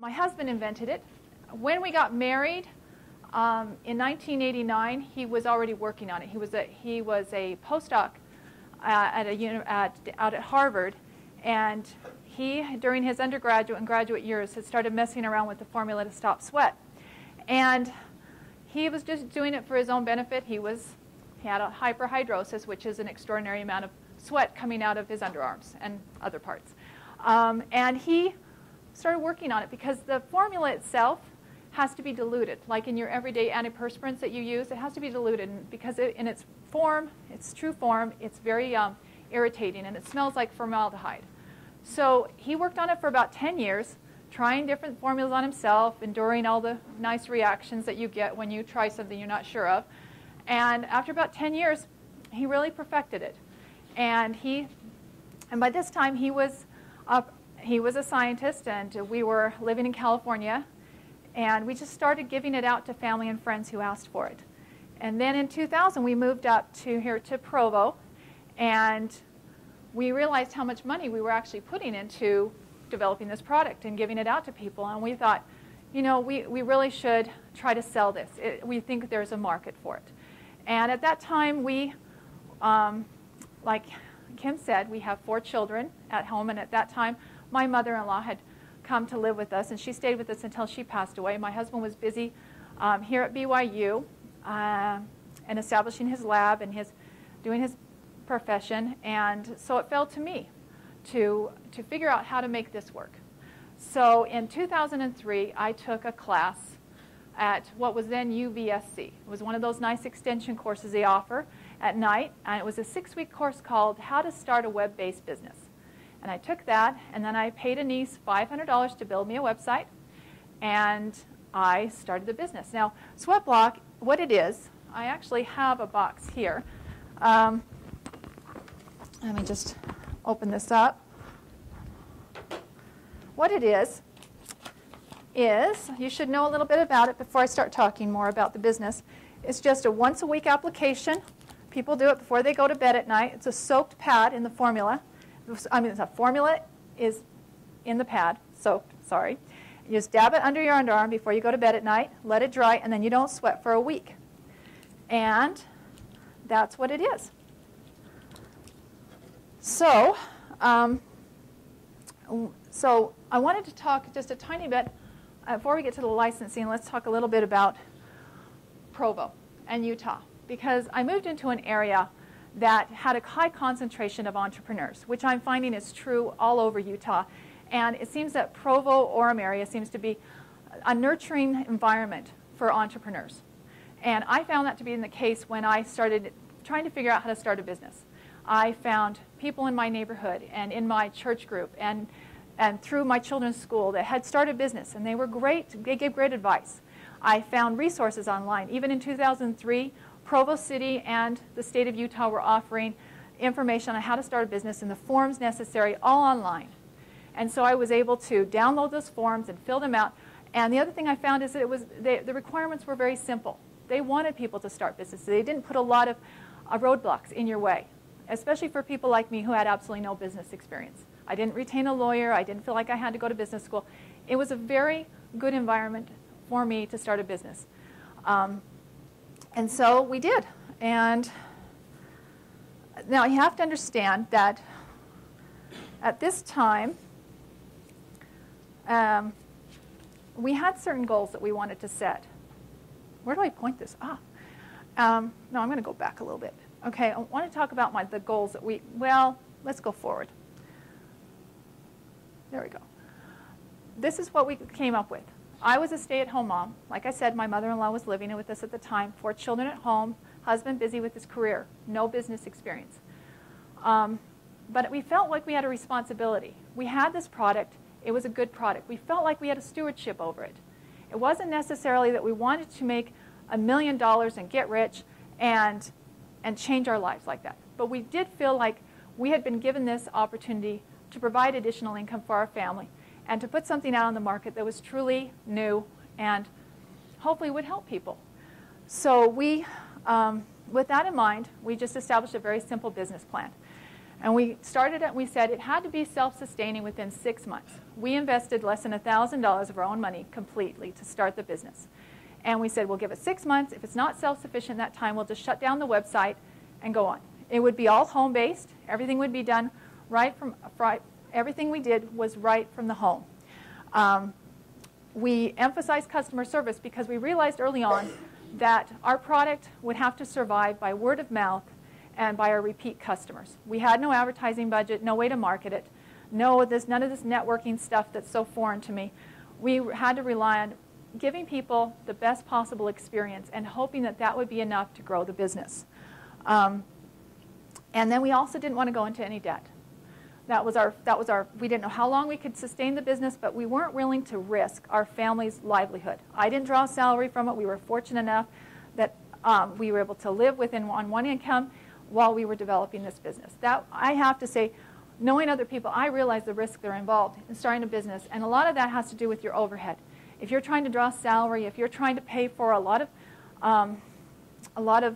My husband invented it. When we got married in 1989, he was already working on it. He was a postdoc out at Harvard, and he, during his undergraduate and graduate years, had started messing around with the formula to stop sweat. And he was just doing it for his own benefit. He had a hyperhidrosis, which is an extraordinary amount of sweat coming out of his underarms and other parts. And he started working on it because the formula itself has to be diluted. Like in your everyday antiperspirants that you use, it has to be diluted because in its form, its true form, it's very irritating and it smells like formaldehyde. So he worked on it for about 10 years, trying different formulas on himself, enduring all the nice reactions that you get when you try something you're not sure of. And after about 10 years, he really perfected it. And by this time, he was a scientist, and we were living in California. And we just started giving it out to family and friends who asked for it. And then in 2000, we moved up to Provo, and we realized how much money we were actually putting into developing this product and giving it out to people. And we thought, you know, we really should try to sell this. We think there's a market for it. And at that time, we, like Kim said, we have 4 children at home. And at that time, my mother-in-law had come to live with us, and she stayed with us until she passed away. My husband was busy here at BYU and establishing his lab and doing his profession. And so it fell to me to figure out how to make this work. So in 2003, I took a class at what was then UVSC. It was one of those nice extension courses they offer at night, and it was a 6-week course called How to Start a Web-Based Business. And I took that, and then I paid a niece $500 to build me a website, and I started the business. Now, Sweatblock, what it is, I actually have a box here. Let me just open this up. What it is, you should know a little bit about it before I start talking more about the business. It's just a once-a-week application. People do it before they go to bed at night. It's a soaked pad in the formula. The formula is in the pad, soaked, sorry. You just dab it under your underarm before you go to bed at night, let it dry, and then you don't sweat for a week. And that's what it is. So I wanted to talk just a tiny bit, before we get to the licensing, let's talk a little bit about Provo and Utah. Because I moved into an area that had a high concentration of entrepreneurs, which I'm finding is true all over Utah. And it seems that Provo-Orem area seems to be a nurturing environment for entrepreneurs. And I found that to be the case when I started trying to figure out how to start a business. I found people in my neighborhood and in my church group and through my children's school that had started business, and they were great. They gave great advice. I found resources online. Even in 2003, Provo City and the state of Utah were offering information on how to start a business and the forms necessary, all online. And so I was able to download those forms and fill them out. And the other thing I found is that the requirements were very simple. They wanted people to start businesses. They didn't put a lot of roadblocks in your way, especially for people like me who had absolutely no business experience. I didn't retain a lawyer. I didn't feel like I had to go to business school. It was a very good environment for me to start a business. And so we did. And now you have to understand that at this time, we had certain goals that we wanted to set. Where do I point this? No, I'm going to go back a little bit. Okay, I want to talk about the goals that let's go forward. There we go. This is what we came up with. I was a stay-at-home mom. Like I said, my mother-in-law was living with us at the time. 4 children at home, husband busy with his career, no business experience. But we felt like we had a responsibility. We had this product. It was a good product. We felt like we had a stewardship over it. It wasn't necessarily that we wanted to make $1 million and get rich and change our lives like that. But we did feel like we had been given this opportunity to provide additional income for our family and to put something out on the market that was truly new and hopefully would help people. So we, with that in mind, we just established a very simple business plan. And we started it, we said it had to be self-sustaining within 6 months. We invested less than $1,000 of our own money completely to start the business. And we said, we'll give it 6 months. If it's not self-sufficient that time, we'll just shut down the website and go on. It would be all home-based. Everything would be done everything we did was right from the home. We emphasized customer service because we realized early on that our product would have to survive by word of mouth and by our repeat customers. We had no advertising budget, no way to market it, none of this networking stuff that's so foreign to me. We had to rely on giving people the best possible experience and hoping that that would be enough to grow the business. And then we also didn't want to go into any debt. We didn't know how long we could sustain the business, but we weren't willing to risk our family's livelihood. I didn't draw a salary from it. We were fortunate enough that we were able to live on one income while we were developing this business. That, I have to say, knowing other people, I realize the risk that are involved in starting a business, and a lot of that has to do with your overhead. If you're trying to draw a salary, if you're trying to pay for a lot of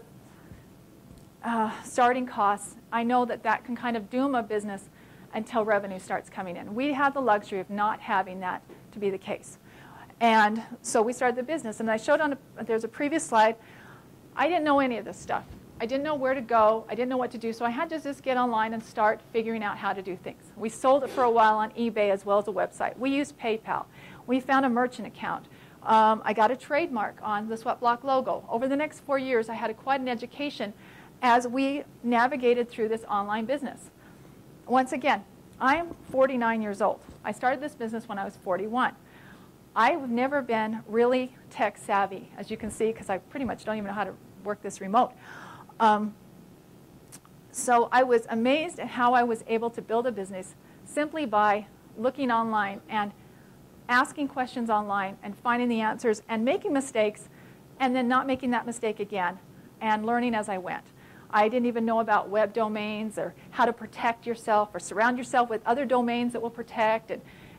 starting costs, I know that that can kind of doom a business until revenue starts coming in. We have the luxury of not having that to be the case. And so we started the business. And I showed there's a previous slide, I didn't know any of this stuff. I didn't know where to go. I didn't know what to do. So I had to just get online and start figuring out how to do things. We sold it for a while on eBay as well as a website. We used PayPal. We found a merchant account. I got a trademark on the Sweatblock logo. Over the next 4 years, I had quite an education as we navigated through this online business. Once again, I'm 49 years old. I started this business when I was 41. I've never been really tech savvy, as you can see, because I pretty much don't even know how to work this remote. So I was amazed at how I was able to build a business simply by looking online and asking questions online and finding the answers and making mistakes and then not making that mistake again and learning as I went. I didn't even know about web domains or how to protect yourself or surround yourself with other domains that will protect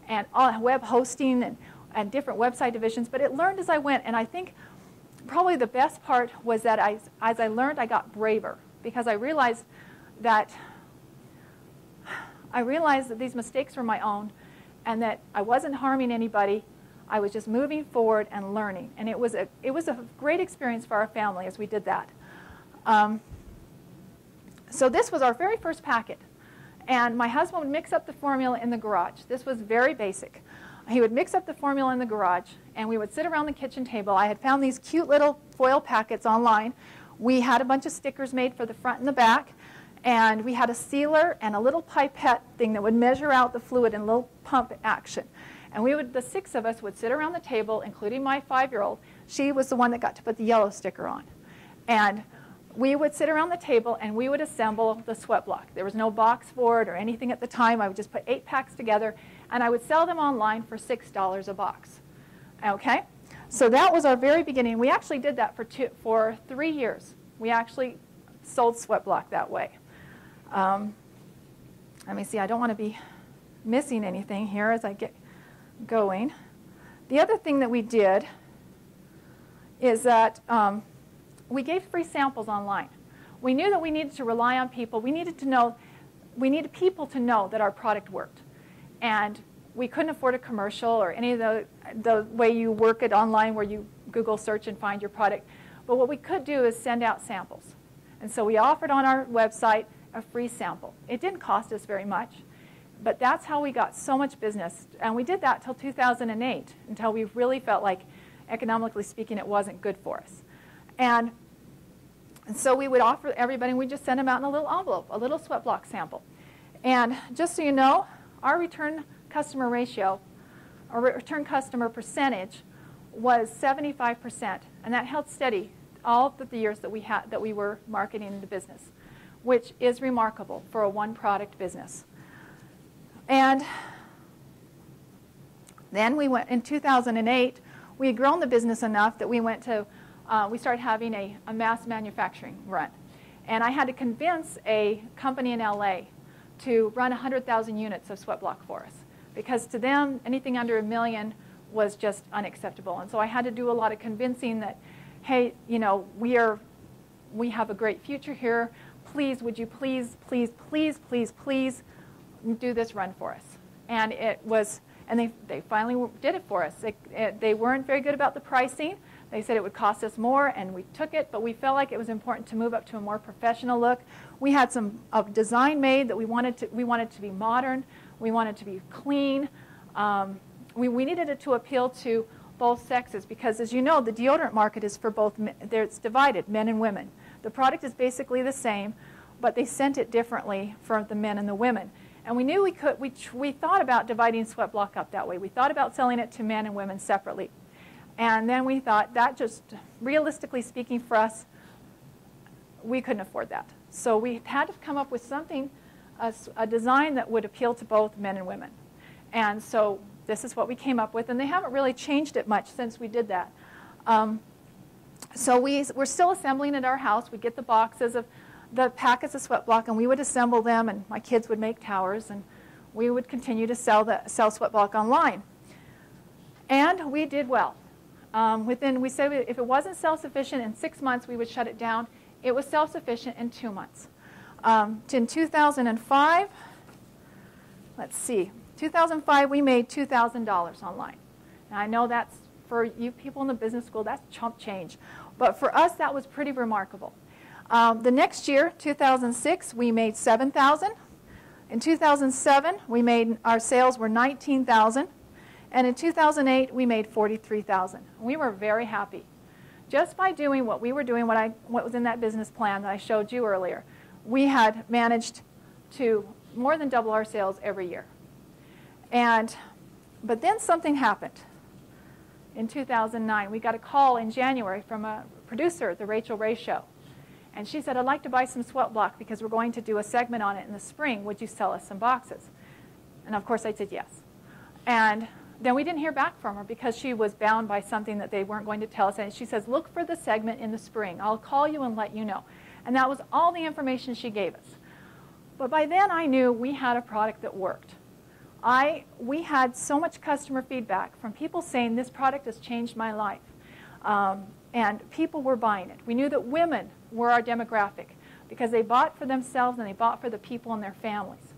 and web hosting and different website divisions. But it learned as I went. And I think probably the best part was that as I learned, I got braver because I realized that these mistakes were my own and that I wasn't harming anybody. I was just moving forward and learning. And it was a great experience for our family as we did that. So this was our very first packet. And my husband would mix up the formula in the garage. This was very basic. He would mix up the formula in the garage, and we would sit around the kitchen table. I had found these cute little foil packets online. We had a bunch of stickers made for the front and the back, and we had a sealer and a little pipette thing that would measure out the fluid in a little pump action. And the 6 of us would sit around the table, including my 5-year-old. She was the one that got to put the yellow sticker on. And we would sit around the table and we would assemble the sweat block. There was no box for it or anything at the time. I would just put 8 packs together and I would sell them online for $6 a box. Okay? So that was our very beginning. We actually did that for 3 years. We actually sold sweat block that way. Let me see. I don't want to be missing anything here as I get going. The other thing that we did is that we gave free samples online. We knew that we needed to rely on people. We needed people to know that our product worked. And we couldn't afford a commercial or any of the way you work it online where you Google search and find your product. But what we could do is send out samples. And so we offered on our website a free sample. It didn't cost us very much, but that's how we got so much business. And we did that till 2008, until we really felt like, economically speaking, it wasn't good for us. And so we would offer everybody, and we'd just send them out in a little envelope, a little sweat block sample. And just so you know, our return customer ratio, our return customer percentage, was 75%, and that held steady all of the years that we were marketing the business, which is remarkable for a one-product business. And then we went in 2008. We had grown the business enough that we started having a mass manufacturing run, and I had to convince a company in LA to run 100,000 units of sweat block for us, because to them anything under $1 million was just unacceptable. And so I had to do a lot of convincing that, hey, you know, we have a great future here. please, would you please, please, please, please, please do this run for us? And it was, and they finally did it for us. They weren't very good about the pricing. They said it would cost us more, and we took it, but we felt like it was important to move up to a more professional look. We had some design made that we wanted to be modern. We wanted to be clean. We needed it to appeal to both sexes because, as you know, the deodorant market is for both, it's divided, men and women. The product is basically the same, but they scent it differently for the men and the women. And we knew we could, we thought about dividing Sweat Block up that way. We thought about selling it to men and women separately. And then we thought that just, realistically speaking for us, we couldn't afford that. So we had to come up with something, a design that would appeal to both men and women. And so this is what we came up with. And they haven't really changed it much since we did that. So we're still assembling at our house. We get the boxes of the packets of Sweat Block, and we would assemble them, and my kids would make towers, and we would continue to sell Sweat Block online. And we did well. We said if it wasn't self-sufficient in 6 months, we would shut it down. It was self-sufficient in 2 months. In 2005, let's see, 2005 we made $2,000 online. Now I know that's, for you people in the business school, that's chump change. But for us, that was pretty remarkable. The next year, 2006, we made $7,000. In 2007, our sales were $19,000. And in 2008, we made $43,000. We were very happy. Just by doing what we were doing, what was in that business plan that I showed you earlier, we had managed to more than double our sales every year. But then something happened. In 2009, we got a call in January from a producer at the Rachel Ray Show. And she said, I'd like to buy some Sweat Block because we're going to do a segment on it in the spring. Would you sell us some boxes? And of course I said yes. And then we didn't hear back from her because she was bound by something that they weren't going to tell us. And she says, look for the segment in the spring. I'll call you and let you know. And that was all the information she gave us. But by then I knew we had a product that worked. We had so much customer feedback from people saying this product has changed my life. And people were buying it. We knew that women were our demographic because they bought for themselves and they bought for the people in their families.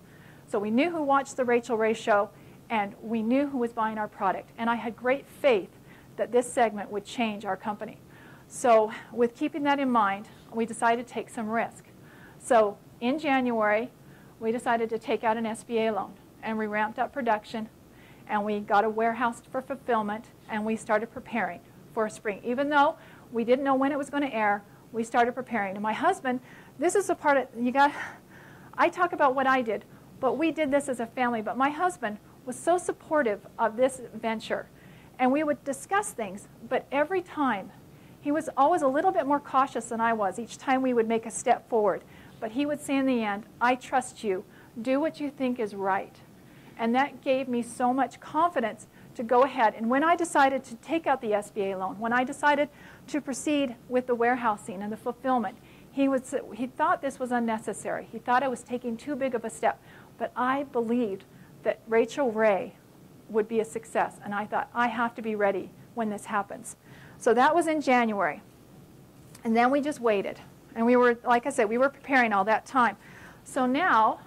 So we knew who watched the Rachel Ray Show, and we knew who was buying our product. And I had great faith that this segment would change our company. So with keeping that in mind, we decided to take some risk. So in January, we decided to take out an SBA loan, and we ramped up production, and we got a warehouse for fulfillment, and we started preparing for spring. Even though we didn't know when it was going to air, we started preparing. And my husband, this is the part I talk about what I did, but we did this as a family. But my husband was so supportive of this venture, and we would discuss things, but every time he was always a little bit more cautious than I was each time we would make a step forward. But he would say in the end, I trust you, do what you think is right. And that gave me so much confidence to go ahead. And when I decided to take out the SBA loan, when I decided to proceed with the warehousing and the fulfillment, he thought this was unnecessary. He thought I was taking too big of a step. But I believed that Rachel Ray would be a success. And I thought, I have to be ready when this happens. So that was in January. And then we just waited. And we were, like I said, we were preparing all that time. So now,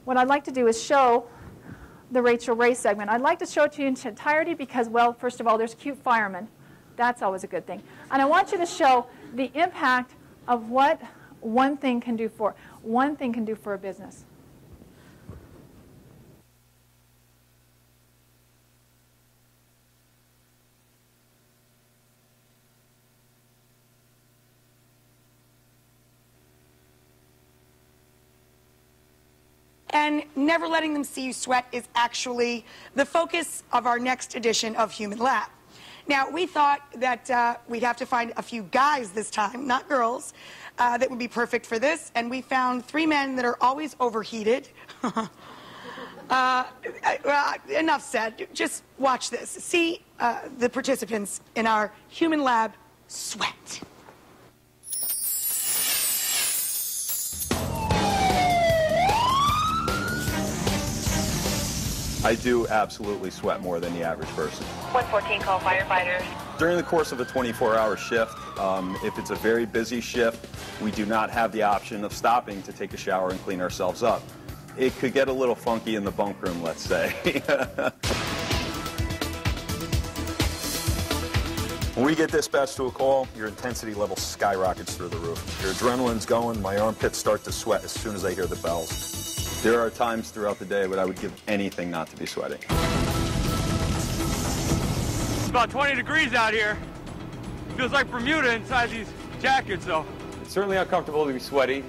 what I'd like to do is show the Rachel Ray segment. I'd like to show it to you in its entirety because, well, first of all, there's cute firemen. That's always a good thing. And I want you to show the impact of what one thing can do for a business. And never letting them see you sweat is actually the focus of our next edition of Human Lab. Now, we thought that we'd have to find a few guys this time, not girls, that would be perfect for this. And we found 3 men that are always overheated. Well, enough said. Just watch this. See the participants in our Human Lab sweat. I do absolutely sweat more than the average person. 114, call firefighters. During the course of a 24-hour shift, If it's a very busy shift, we do not have the option of stopping to take a shower and clean ourselves up. It could get a little funky in the bunk room, let's say. When we get dispatched to a call, your intensity level skyrockets through the roof. Your adrenaline's going, my armpits start to sweat as soon as I hear the bells. There are times throughout the day when I would give anything not to be sweating. It's about 20 degrees out here. Feels like Bermuda inside these jackets, though. It's certainly uncomfortable to be sweaty.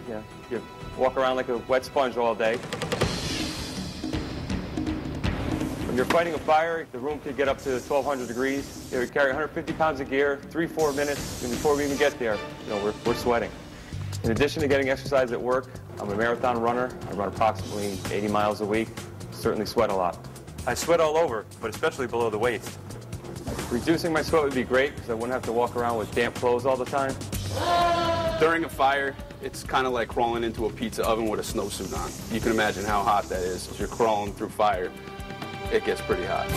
You walk around like a wet sponge all day. When you're fighting a fire, the room could get up to 1,200 degrees. We carry 150 pounds of gear, 3-4 minutes, and before we even get there, we're sweating. In addition to getting exercise at work, I'm a marathon runner. I run approximately 80 miles a week. Certainly sweat a lot. I sweat all over, but especially below the waist. Reducing my sweat would be great because I wouldn't have to walk around with damp clothes all the time. During a fire, it's kind of like crawling into a pizza oven with a snowsuit on. You can imagine how hot that is as you're crawling through fire. It gets pretty hot.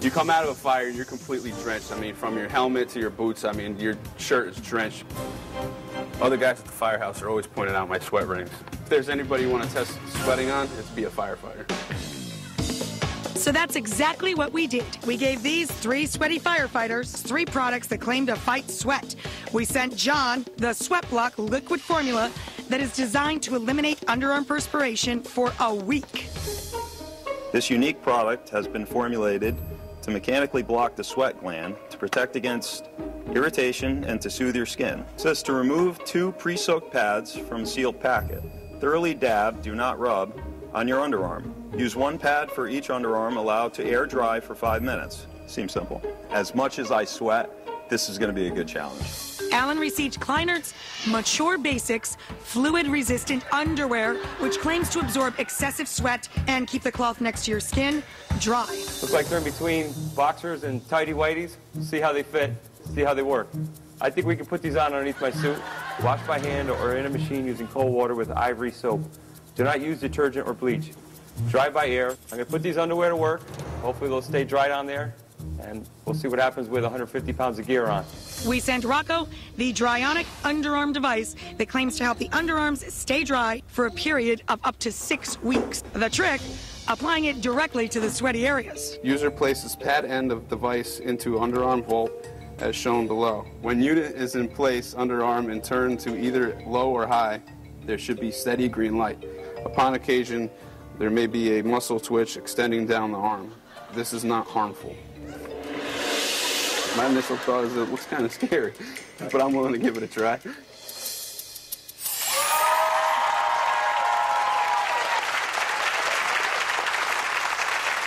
You come out of a fire and you're completely drenched. I mean, from your helmet to your boots, I mean, your shirt is drenched. Other guys at the firehouse are always pointing out my sweat rings. If there's anybody you want to test sweating on, it's be a firefighter. So that's exactly what we did. We gave these 3 sweaty firefighters 3 products that claim to fight sweat. We sent John the Sweat Block liquid formula that is designed to eliminate underarm perspiration for a week. This unique product has been formulated to mechanically block the sweat gland, to protect against irritation, and to soothe your skin. It says to remove 2 pre-soaked pads from a sealed packet. Thoroughly dab, do not rub, on your underarm. Use 1 pad for each underarm, allowed to air dry for 5 minutes. Seems simple. As much as I sweat, this is going to be a good challenge. Alan received Kleinert's Mature Basics fluid-resistant underwear, which claims to absorb excessive sweat and keep the cloth next to your skin dry. Looks like they're in between boxers and tighty whities. See how they fit, see how they work. I think we can put these on underneath my suit, wash by hand or in a machine using cold water with ivory soap. Do not use detergent or bleach. Dry by air. I'm going to put these underwear to work. Hopefully they'll stay dried on there, and we'll see what happens with 150 pounds of gear on. We sent Rocco the Dryonic underarm device that claims to help the underarms stay dry for a period of up to 6 weeks. The trick, applying it directly to the sweaty areas. User places pad end of device into underarm vault as shown below. When unit is in place, underarm and turn to either low or high, there should be steady green light. Upon occasion, there may be a muscle twitch extending down the arm. This is not harmful. My initial thought is it looks kind of scary, but I'm willing to give it a try.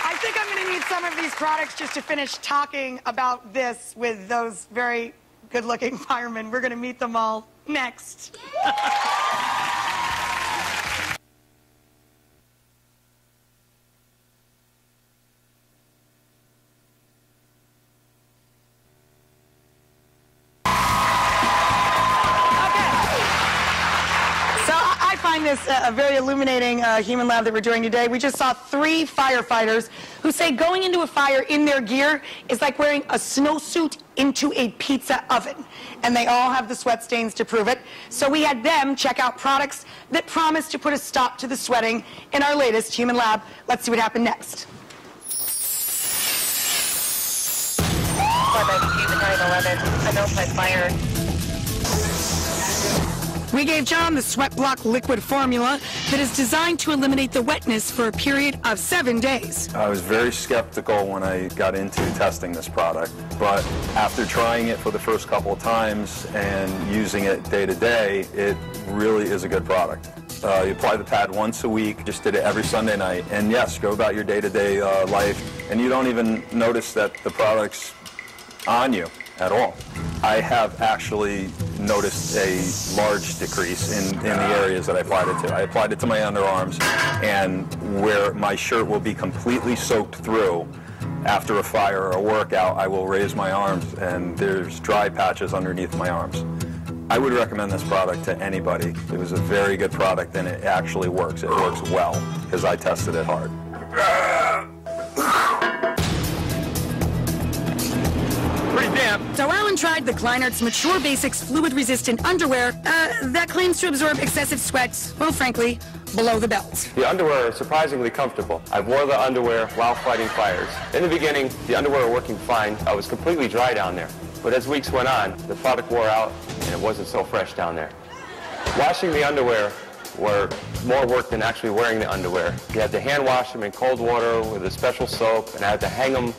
I think I'm going to need some of these products just to finish talking about this with those very good-looking firemen. We're going to meet them all next. This a very illuminating human lab that we're doing today. We just saw 3 firefighters who say going into a fire in their gear is like wearing a snowsuit into a pizza oven. And they all have the sweat stains to prove it. So we had them check out products that promise to put a stop to the sweating in our latest human lab. Let's see what happened next. Fire. We gave John the Sweat Block liquid formula that is designed to eliminate the wetness for a period of 7 days. I was very skeptical when I got into testing this product, but after trying it for the first couple of times and using it day to day, it really is a good product. You apply the pad once a week, just did it every Sunday night, and yes, go about your day-to-day life, and you don't even notice that the product's on you at all. I have actually noticed a large decrease in the areas that I applied it to. I applied it to my underarms, and where my shirt will be completely soaked through after a fire or a workout, I will raise my arms, and there's dry patches underneath my arms. I would recommend this product to anybody. It was a very good product, and it actually works. It works well, because I tested it hard. pretty damp. So Alan tried the Kleinart's Mature Basics fluid-resistant underwear that claims to absorb excessive sweat, well, frankly, below the belt. The underwear is surprisingly comfortable. I wore the underwear while fighting fires. In the beginning, the underwear were working fine. I was completely dry down there. But as weeks went on, the product wore out and it wasn't so fresh down there. Washing the underwear were more work than actually wearing the underwear. You had to hand wash them in cold water with a special soap, and I had to hang them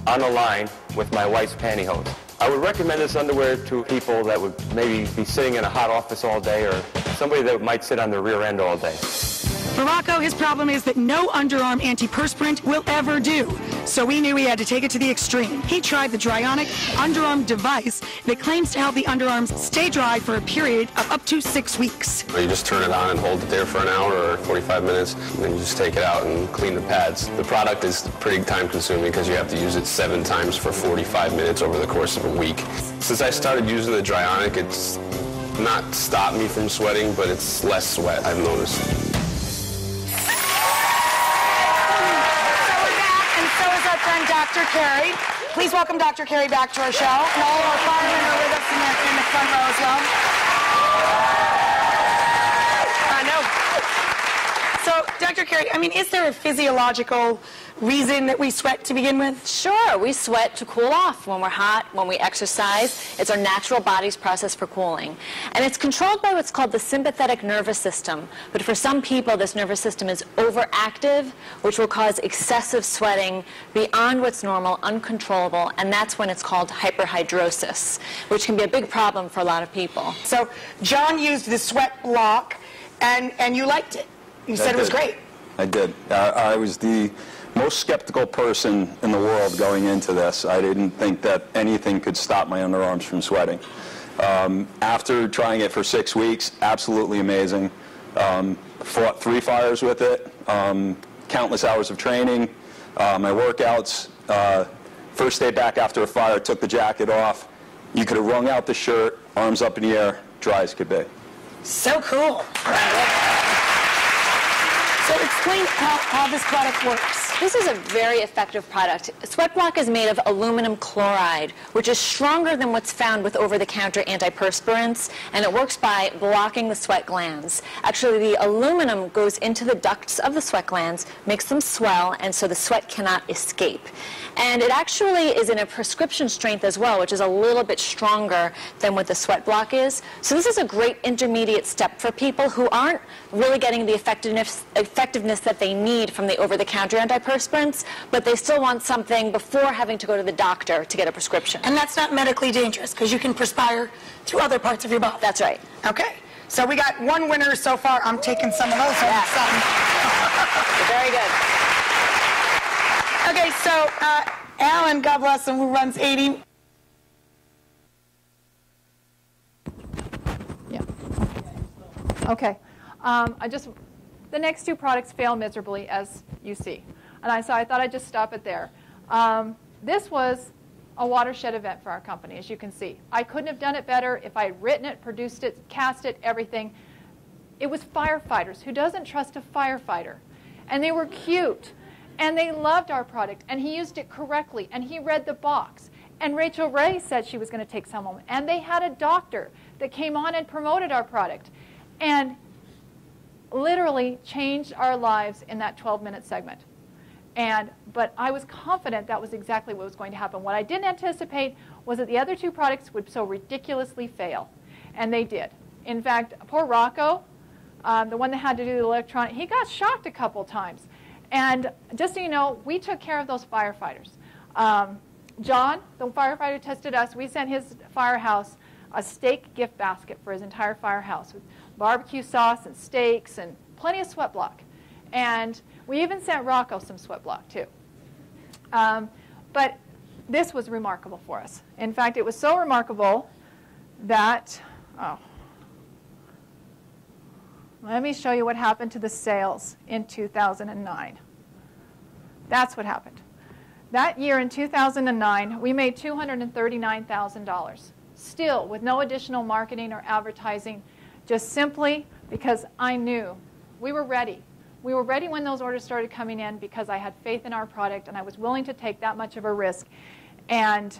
on a line with my wife's pantyhose. I would recommend this underwear to people that would maybe be sitting in a hot office all day, or somebody that might sit on their rear end all day. For Rocco, his problem is that no underarm antiperspirant will ever do. So we knew he had to take it to the extreme. He tried the Dryonic underarm device that claims to help the underarms stay dry for a period of up to 6 weeks. You just turn it on and hold it there for an hour or 45 minutes, and then you just take it out and clean the pads. The product is pretty time-consuming because you have to use it 7 times for 45 minutes over the course of a week. Week. Since I started using the Dryonic, it's not stopped me from sweating, but it's less sweat, I've noticed. So we're back, and so is our friend Dr. Carey. Please welcome Dr. Carey back to our show. And all of our firemen are with us in the front row as well. I know. So, Dr. Carey, I mean, is there a physiological reason that we sweat to begin with? Sure, we sweat to cool off when we're hot, when we exercise. It's our natural body's process for cooling. And it's controlled by what's called the sympathetic nervous system. But for some people, this nervous system is overactive, which will cause excessive sweating beyond what's normal, uncontrollable, and that's when it's called hyperhidrosis, which can be a big problem for a lot of people. So, John used the sweat block, and you liked it. You said it was great. I did. I was the most skeptical person in the world going into this. I didn't think that anything could stop my underarms from sweating. After trying it for 6 weeks, absolutely amazing. Fought 3 fires with it, countless hours of training, my workouts. First day back after a fire, took the jacket off. You could have wrung out the shirt, arms up in the air, dry as could be. So cool. So explain how this product works. This is a very effective product. Sweat Block is made of aluminum chloride, which is stronger than what's found with over-the-counter antiperspirants, and it works by blocking the sweat glands. Actually, the aluminum goes into the ducts of the sweat glands, makes them swell, and so the sweat cannot escape. And it actually is in a prescription strength as well, which is a little bit stronger than what the Sweat Block is. So this is a great intermediate step for people who aren't really getting the effectiveness that they need from the over-the-counter antiperspirants, but they still want something before having to go to the doctor to get a prescription. And that's not medically dangerous, because you can perspire to other parts of your body. That's right. Okay. So we got 1 winner so far. I'm taking some of those. Yeah. Very good. Okay, so Alan, God bless him, who runs 80. Yeah. Okay. The next 2 products fail miserably, as you see. And I thought I'd just stop it there. This was a watershed event for our company, as you can see. I couldn't have done it better if I had written it, produced it, cast it, everything. It was firefighters. Who doesn't trust a firefighter? And they were cute. And they loved our product, and he used it correctly, and he read the box. And Rachel Ray said she was going to take some home. And they had a doctor that came on and promoted our product and literally changed our lives in that 12-minute segment. But I was confident that was exactly what was going to happen. What I didn't anticipate was that the other 2 products would so ridiculously fail. And they did. In fact, poor Rocco, the one that had to do the electronic, he got shocked a couple times. And just so you know, we took care of those firefighters. John, the firefighter who tested us, we sent his firehouse a steak gift basket for his entire firehouse with barbecue sauce and steaks and plenty of Sweat Block. And we even sent Rocco some Sweat Block, too. But this was remarkable for us. In fact, it was so remarkable that, let me show you what happened to the sales in 2009. That's what happened. That year in 2009, we made $239,000, still with no additional marketing or advertising, just simply because I knew we were ready. We were ready when those orders started coming in because I had faith in our product and I was willing to take that much of a risk. And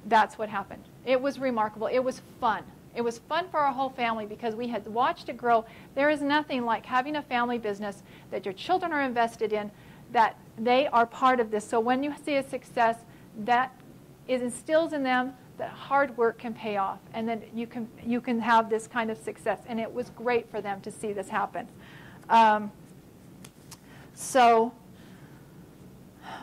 that's what happened. It was remarkable. It was fun. It was fun for our whole family because we had watched it grow. There is nothing like having a family business that your children are invested in, that they are part of this. So when you see a success, that it instills in them that hard work can pay off, and then you can have this kind of success. And it was great for them to see this happen. So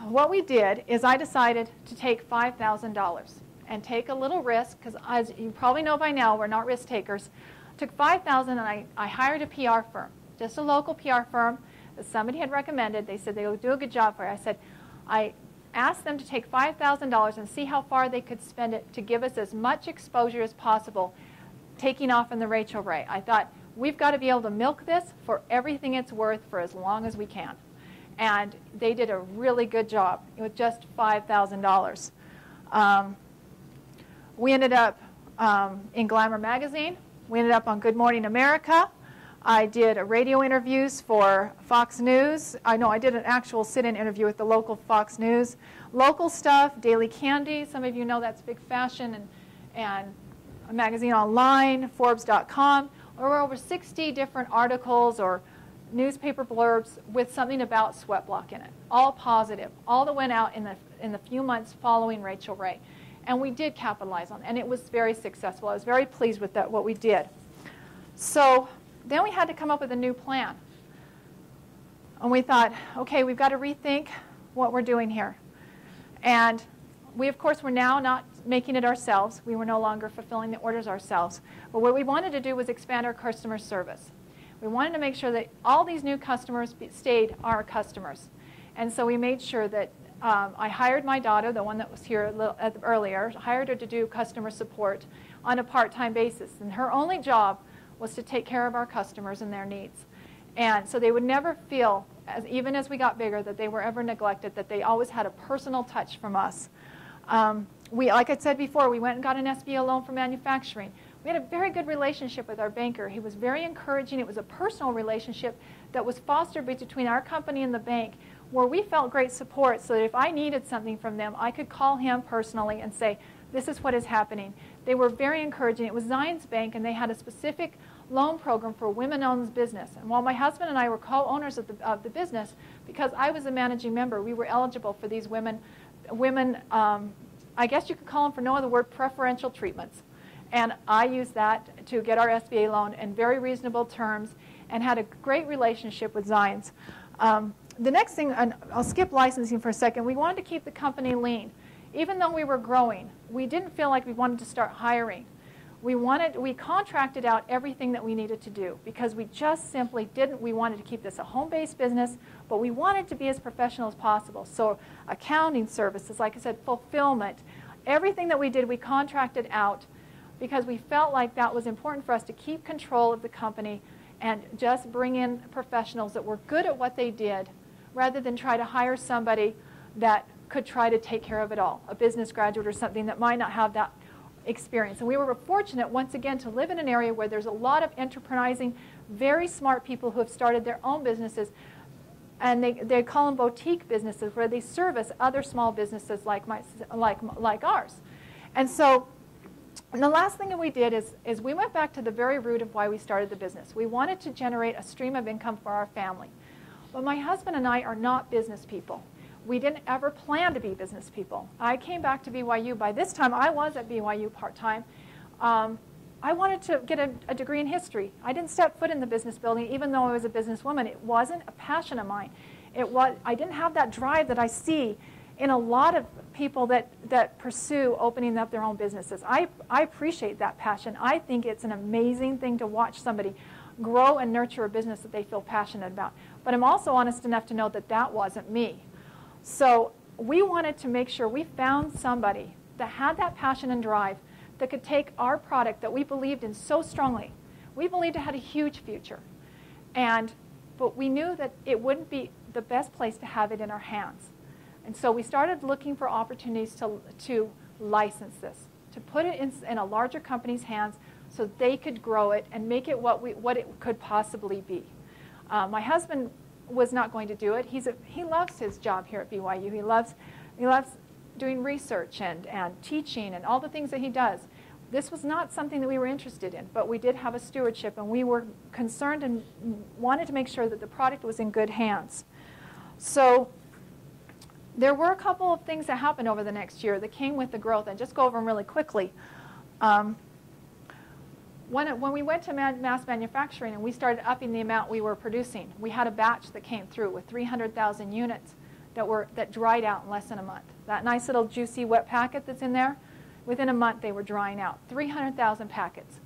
what we did is I decided to take $5,000 and take a little risk, because as you probably know by now, we're not risk takers. Took $5,000 and I hired a PR firm, just a local PR firm that somebody had recommended. They said they would do a good job for you. I said, I asked them to take $5,000 and see how far they could spend it to give us as much exposure as possible, taking off in the Rachel Ray. I thought, we've got to be able to milk this for everything it's worth for as long as we can. And they did a really good job with just $5,000. We ended up in Glamour magazine. We ended up on Good Morning America. I did radio interviews for Fox News. I did an actual sit-in interview with the local Fox News. Local stuff, Daily Candy. Some of you know that's big fashion, and a magazine online, Forbes.com. There were over 60 different articles or newspaper blurbs with something about Sweat Block in it, all positive, all that went out in the few months following Rachel Ray. And we did capitalize on it, and it was very successful. I was very pleased with what we did. So then we had to come up with a new plan. And we thought, okay, we've got to rethink what we're doing here. And we, of course, were now not making it ourselves. We were no longer fulfilling the orders ourselves. But what we wanted to do was expand our customer service. We wanted to make sure that all these new customers stayed our customers. And so we made sure that I hired my daughter, the one that was here earlier, hired her to do customer support on a part-time basis. And her only job was to take care of our customers and their needs. And so they would never feel, even as we got bigger, that they were ever neglected, that they always had a personal touch from us. Like I said before, we went and got an SBA loan for manufacturing. We had a very good relationship with our banker. He was very encouraging. It was a personal relationship that was fostered between our company and the bank, where we felt great support, so that if I needed something from them, I could call him personally and say, this is what is happening. They were very encouraging. It was Zions Bank, and they had a specific loan program for women-owned business. And while my husband and I were co-owners of the business, because I was a managing member, we were eligible for these women, I guess you could call them, for no other word, preferential treatments. And I used that to get our SBA loan in very reasonable terms and had a great relationship with Zions. The next thing, and I'll skip licensing for a second, we wanted to keep the company lean. Even though we were growing, we didn't feel like we wanted to start hiring. We contracted out everything that we needed to do because we just simply didn't. We wanted to keep this a home-based business, but we wanted to be as professional as possible. So accounting services, like I said, fulfillment, everything that we did, we contracted out because we felt like that was important for us to keep control of the company and just bring in professionals that were good at what they did, rather than try to hire somebody that could try to take care of it all, a business graduate or something that might not have that experience. And we were fortunate, once again, to live in an area where there's a lot of enterprising, very smart people who have started their own businesses, and they call them boutique businesses, where they service other small businesses like ours. And so and the last thing that we did is we went back to the very root of why we started the business. We wanted to generate a stream of income for our family. But my husband and I are not business people. We didn't ever plan to be business people. I came back to BYU. By this time, I was at BYU part-time. I wanted to get a degree in history. I didn't step foot in the business building, even though I was a businesswoman. It wasn't a passion of mine. I didn't have that drive that I see in a lot of people that pursue opening up their own businesses. I appreciate that passion. I think it's an amazing thing to watch somebody grow and nurture a business that they feel passionate about. But I'm also honest enough to know that that wasn't me. So we wanted to make sure we found somebody that had that passion and drive that could take our product that we believed in so strongly. We believed it had a huge future. But we knew that it wouldn't be the best place to have it in our hands. And so we started looking for opportunities to license this, to put it in a larger company's hands so they could grow it and make it what it could possibly be. My husband was not going to do it. He loves his job here at BYU. He loves doing research and teaching and all the things that he does, this was not something that we were interested in, but we did have a stewardship, and we were concerned and wanted to make sure that the product was in good hands. So there were a couple of things that happened over the next year that came with the growth, and just go over them really quickly. When we went to mass manufacturing and we started upping the amount we were producing, we had a batch that came through with 300,000 units that dried out in less than a month. That nice little juicy wet packet that's in there, within a month they were drying out. 300,000 packets.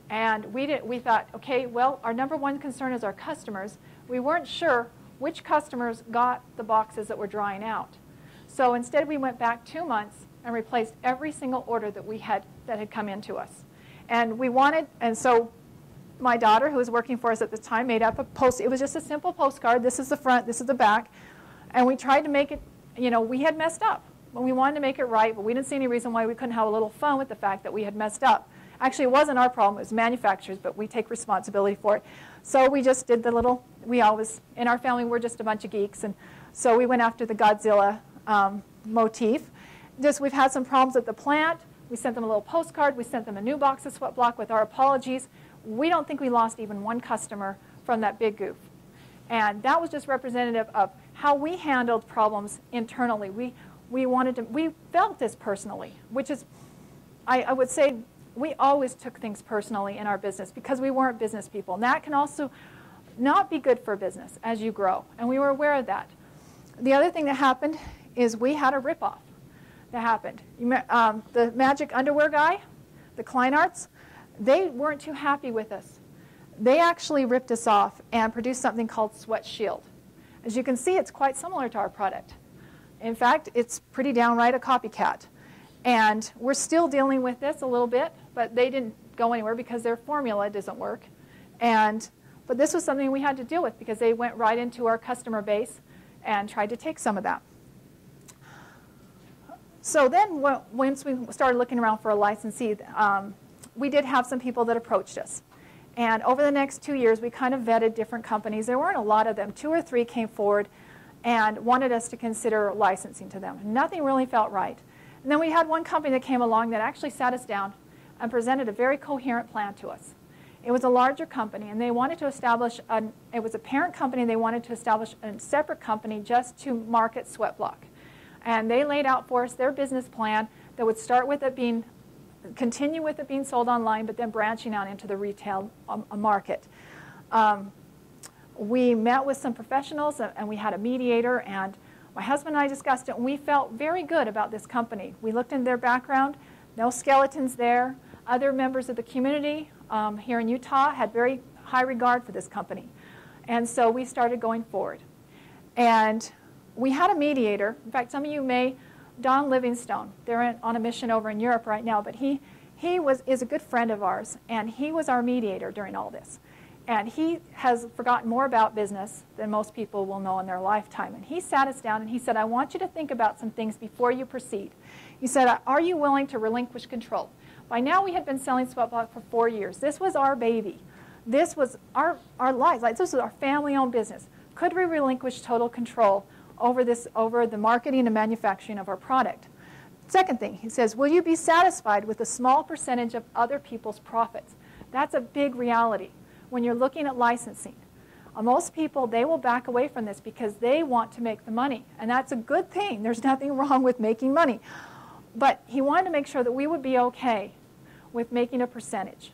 And we thought, okay, well, our number one concern is our customers. We weren't sure which customers got the boxes that were drying out. So instead we went back 2 months and replaced every single order that had come into us. And so my daughter, who was working for us at the time, made up it was just a simple postcard. This is the front, this is the back. And we tried to make it, we had messed up. We wanted to make it right, but we didn't see any reason why we couldn't have a little fun with the fact that we had messed up. Actually, it wasn't our problem, it was manufacturers, but we take responsibility for it. So we just did in our family, we're just a bunch of geeks, and so we went after the Godzilla motif. We've had some problems at the plant. We sent them a little postcard. We sent them a new box of Sweat Block with our apologies. We don't think we lost even one customer from that big goof. And that was just representative of how we handled problems internally. We felt this personally, which is, I would say, we always took things personally in our business because we weren't business people. And that can also not be good for business as you grow. And we were aware of that. The other thing that happened is we had a ripoff that happened. The Magic Underwear guy, the Kleinarts, they weren't too happy with us. They actually ripped us off and produced something called Sweat Shield. As you can see, it's quite similar to our product. In fact, it's pretty downright a copycat. And we're still dealing with this a little bit, but they didn't go anywhere because their formula doesn't work. But this was something we had to deal with because they went right into our customer base and tried to take some of that. So then once we started looking around for a licensee, we did have some people that approached us. And over the next 2 years, we kind of vetted different companies. There weren't a lot of them. 2 or 3 came forward and wanted us to consider licensing to them. Nothing really felt right. And then we had one company that came along that actually sat us down and presented a very coherent plan to us. It was a larger company, and they wanted to establish, it was a parent company, and they wanted to establish a separate company just to market Sweat Block. And they laid out for us their business plan that would start with it continue with it being sold online, but then branching out into the retail market. We met with some professionals, and we had a mediator, and my husband and I discussed it, and we felt very good about this company. We looked into their background, no skeletons there. Other members of the community here in Utah had very high regard for this company. And so we started going forward. And we had a mediator. In fact, some of you may, Don Livingstone, they're on a mission over in Europe right now, but he is a good friend of ours, and he was our mediator during all this. And he has forgotten more about business than most people will know in their lifetime. And he sat us down and he said, I want you to think about some things before you proceed. He said, are you willing to relinquish control? By now we had been selling Sweat Block for 4 years. This was our baby. This was our lives. This was our family-owned business. Could we relinquish total control over the marketing and manufacturing of our product? Second thing, he says, will you be satisfied with a small percentage of other people's profits? That's a big reality when you're looking at licensing. Most people, they will back away from this because they want to make the money. And that's a good thing. There's nothing wrong with making money. But he wanted to make sure that we would be okay with making a percentage.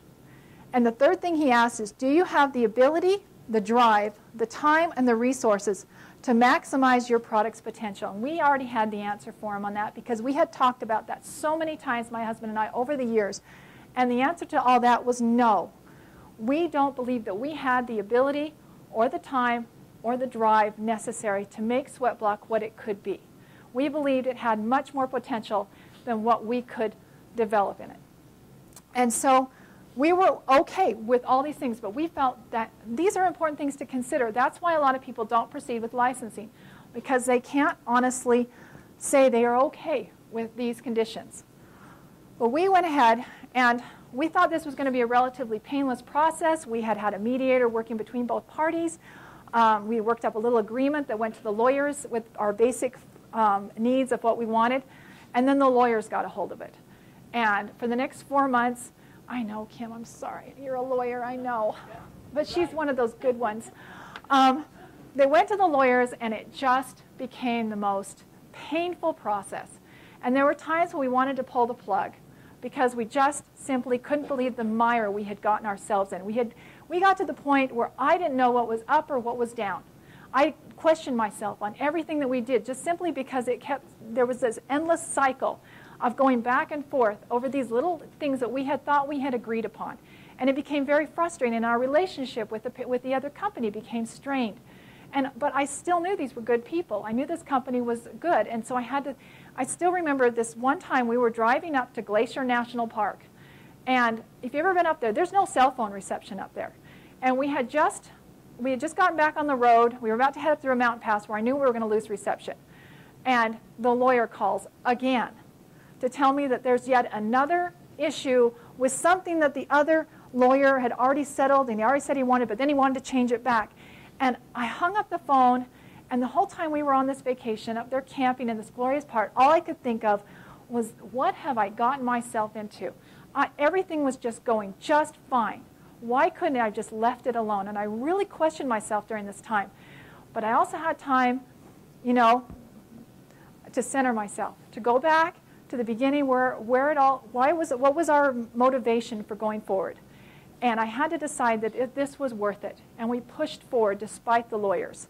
And the third thing he asked is, do you have the ability, the drive, the time, and the resources to maximize your product's potential? And we already had the answer for him on that because we had talked about that so many times, my husband and I, over the years. And the answer to all that was no. We don't believe that we had the ability or the time or the drive necessary to make Sweat Block what it could be. We believed it had much more potential than what we could develop in it. And so we were okay with all these things, but we felt that these are important things to consider. That's why a lot of people don't proceed with licensing, because they can't honestly say they are okay with these conditions. But we went ahead and we thought this was going to be a relatively painless process. We had had a mediator working between both parties. We worked up a little agreement that went to the lawyers with our basic needs of what we wanted. And then the lawyers got a hold of it. And for the next 4 months, I know, Kim, I'm sorry. You're a lawyer, I know. But she's one of those good ones. They went to the lawyers, and it just became the most painful process. And there were times when we wanted to pull the plug because we just simply couldn't believe the mire we had gotten ourselves in. We got to the point where I didn't know what was up or what was down. I questioned myself on everything that we did just simply because there was this endless cycle of going back and forth over these little things that we had thought we had agreed upon. And it became very frustrating, and our relationship with the other company became strained. But I still knew these were good people. I knew this company was good, and so I still remember this one time we were driving up to Glacier National Park. And if you've ever been up there, there's no cell phone reception up there. And we had just gotten back on the road. We were about to head up through a mountain pass where I knew we were going to lose reception. And the lawyer calls again to tell me that there's yet another issue with something that the other lawyer had already settled, and he already said he wanted, but then he wanted to change it back. And I hung up the phone, and the whole time we were on this vacation up there camping in this glorious part, all I could think of was, what have I gotten myself into? Everything was just going just fine. Why couldn't I have just left it alone? And I really questioned myself during this time. But I also had time, to center myself, to go back to the beginning what was our motivation for going forward? And I had to decide that this was worth it. And we pushed forward despite the lawyers.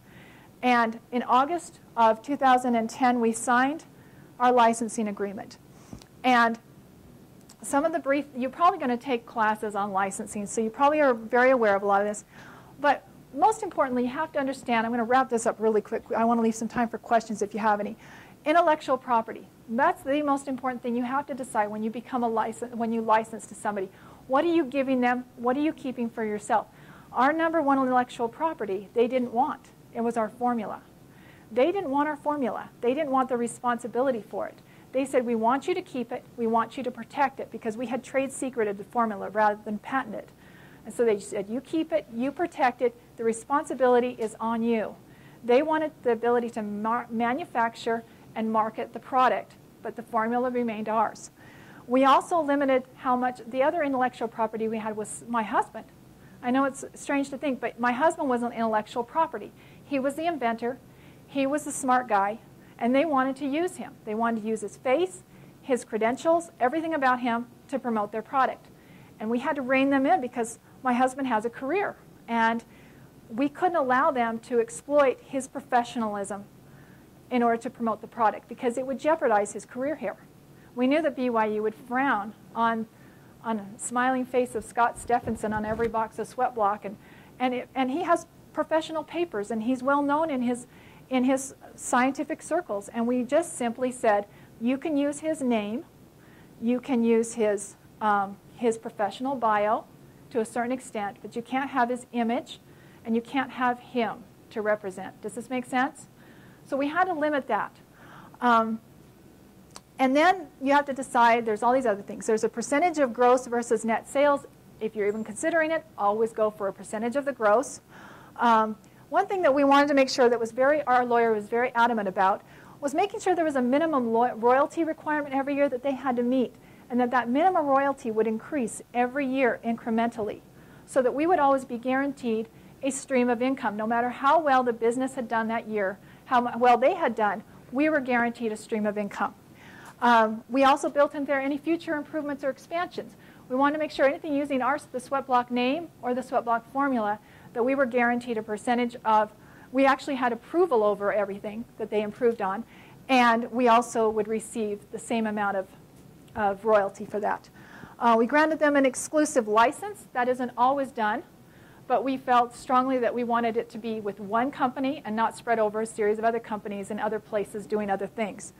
And in August of 2010, we signed our licensing agreement. And some of the you're probably going to take classes on licensing, so you probably are very aware of a lot of this. But most importantly, you have to understand, I'm going to wrap this up really quick. I want to leave some time for questions if you have any. Intellectual property. That's the most important thing you have to decide when you become when you license to somebody. What are you giving them? What are you keeping for yourself? Our number one intellectual property, they didn't want. It was our formula. They didn't want our formula. They didn't want the responsibility for it. They said, we want you to keep it. We want you to protect it, because we had trade secreted the formula rather than patent it. And so they said, you keep it, you protect it. The responsibility is on you. They wanted the ability to manufacture and market the product, but the formula remained ours. We also limited how much. The other intellectual property we had was my husband. I know it's strange to think, but my husband was an intellectual property. He was the inventor. He was the smart guy, and they wanted to use him. They wanted to use his face, his credentials, everything about him to promote their product. And we had to rein them in because my husband has a career, and we couldn't allow them to exploit his professionalism in order to promote the product, because it would jeopardize his career here. We knew that BYU would frown on a smiling face of Scott Steffensen on every box of Sweat Block, and he has professional papers, and he's well known in his scientific circles. And we just simply said, you can use his name, you can use his professional bio to a certain extent, but you can't have his image, and you can't have him to represent. Does this make sense? So we had to limit that. And then you have to decide, there's all these other things. There's a percentage of gross versus net sales. If you're even considering it, always go for a percentage of the gross. One thing that we wanted to make sure that our lawyer was very adamant about was making sure there was a minimum royalty requirement every year that they had to meet, and that minimum royalty would increase every year incrementally, so that we would always be guaranteed a stream of income. No matter how well the business had done that year, how well they had done, we were guaranteed a stream of income. We also built in there any future improvements or expansions. We wanted to make sure anything using the Sweat Block name or the Sweat Block formula, that we were guaranteed a percentage of. We actually had approval over everything that they improved on, and we also would receive the same amount of royalty for that. We granted them an exclusive license. That isn't always done, but we felt strongly that we wanted it to be with one company and not spread over a series of other companies in other places doing other things.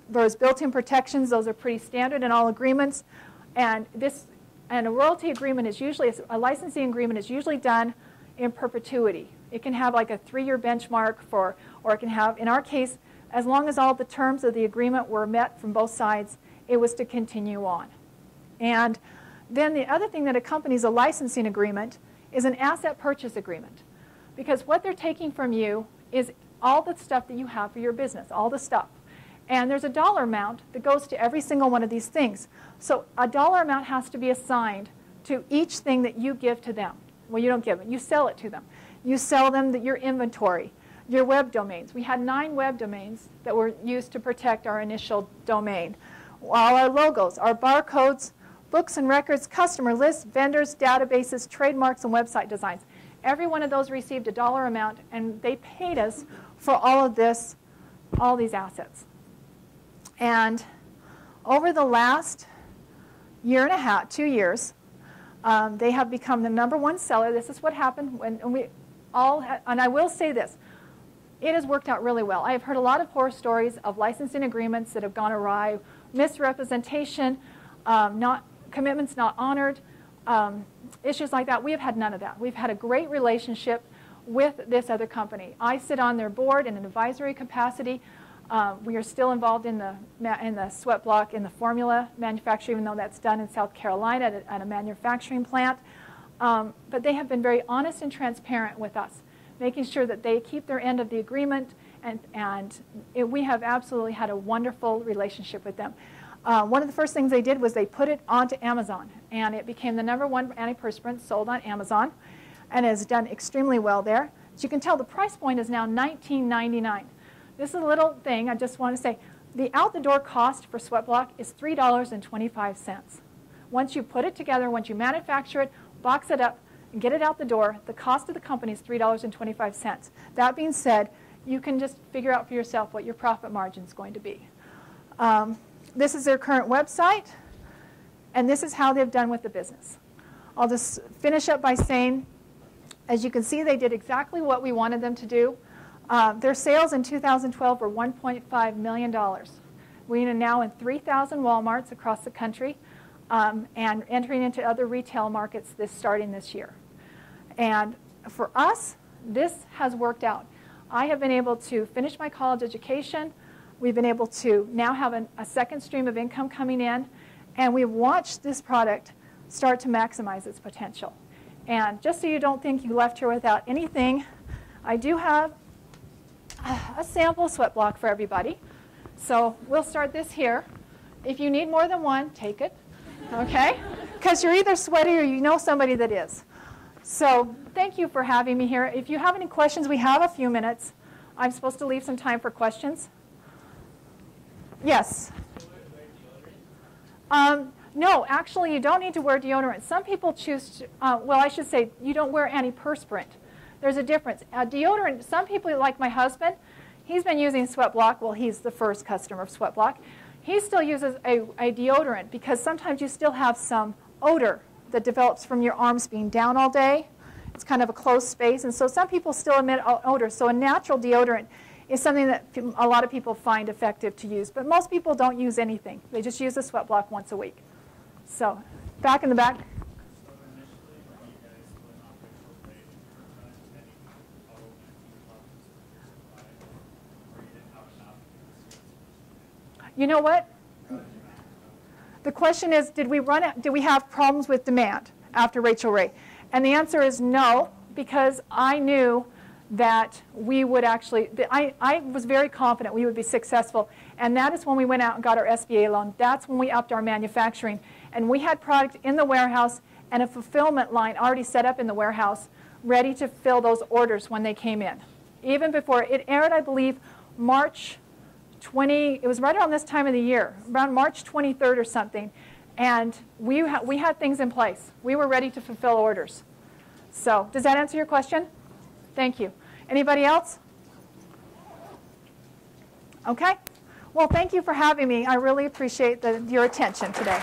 Those built-in protections, those are pretty standard in all agreements. And a royalty agreement is usually, a licensing agreement is usually done in perpetuity. It can have like a 3-year benchmark or it can have, in our case, as long as all the terms of the agreement were met from both sides, it was to continue on. And then the other thing that accompanies a licensing agreement is an asset purchase agreement. Because what they're taking from you is all the stuff that you have for your business, all the stuff. And there's a dollar amount that goes to every single one of these things. So a dollar amount has to be assigned to each thing that you give to them. Well, you don't give it. You sell it to them. You sell them your inventory, your web domains. We had 9 web domains that were used to protect our initial domain. All our logos, our barcodes, books and records, customer lists, vendors, databases, trademarks, and website designs. Every one of those received a dollar amount, and they paid us for all of this, all these assets. And over the last year and a half, 2 years, they have become the #1 seller. This is what happened when we all had, and I will say this, it has worked out really well. I have heard a lot of horror stories of licensing agreements that have gone awry, misrepresentation, commitments not honored, issues like that. We have had none of that. We've had a great relationship with this other company. I sit on their board in an advisory capacity. We are still involved in the sweat block, in the formula manufacture, even though that's done in South Carolina at a manufacturing plant. But they have been very honest and transparent with us, making sure that they keep their end of the agreement, and we have absolutely had a wonderful relationship with them. One of the first things they did was they put it onto Amazon, and it became the #1 antiperspirant sold on Amazon, and has done extremely well there. As you can tell, the price point is now $19.99. This is a little thing I just want to say. The out-the-door cost for sweat block is $3.25. Once you put it together, once you manufacture it, box it up, and get it out the door, the cost of the company is $3.25. That being said, you can just figure out for yourself what your profit margin is going to be. This is their current website, and this is how they've done with the business. I'll just finish up by saying, as you can see, they did exactly what we wanted them to do. Their sales in 2012 were $1.5 million. We are now in 3,000 Walmarts across the country, and entering into other retail markets starting this year. And for us, this has worked out. I have been able to finish my college education. We've been able to now have a second stream of income coming in, and we've watched this product start to maximize its potential. And just so you don't think you left here without anything, I do have a sample sweat block for everybody. So we'll start this here. If you need more than one, take it, okay? Because you're either sweaty or you know somebody that is. So thank you for having me here. If you have any questions, we have a few minutes. I'm supposed to leave some time for questions. Yes? No, actually, you don't need to wear deodorant. Some people choose to, well, I should say, you don't wear antiperspirant. There's a difference. Deodorant, some people, like my husband, he's been using Sweat Block. Well, he's the first customer of Sweat Block. He still uses a deodorant because sometimes you still have some odor that develops from your arms being down all day. It's kind of a closed space, and so some people still emit odor. So a natural deodorant is something that a lot of people find effective to use, but most people don't use anything. They just use the Sweat Block once a week. So back in the back. You know what? The question is, did we have problems with demand after Rachel Ray? And the answer is no, because I knew that we would actually, I was very confident we would be successful. And that is when we went out and got our SBA loan. That's when we upped our manufacturing. And we had product in the warehouse and a fulfillment line already set up in the warehouse, ready to fill those orders when they came in. Even before it aired, I believe, March 20, it was right around this time of the year, around March 23rd or something. And we had things in place. We were ready to fulfill orders. So does that answer your question? Thank you. Anybody else? Okay. Well, thank you for having me. I really appreciate your attention today.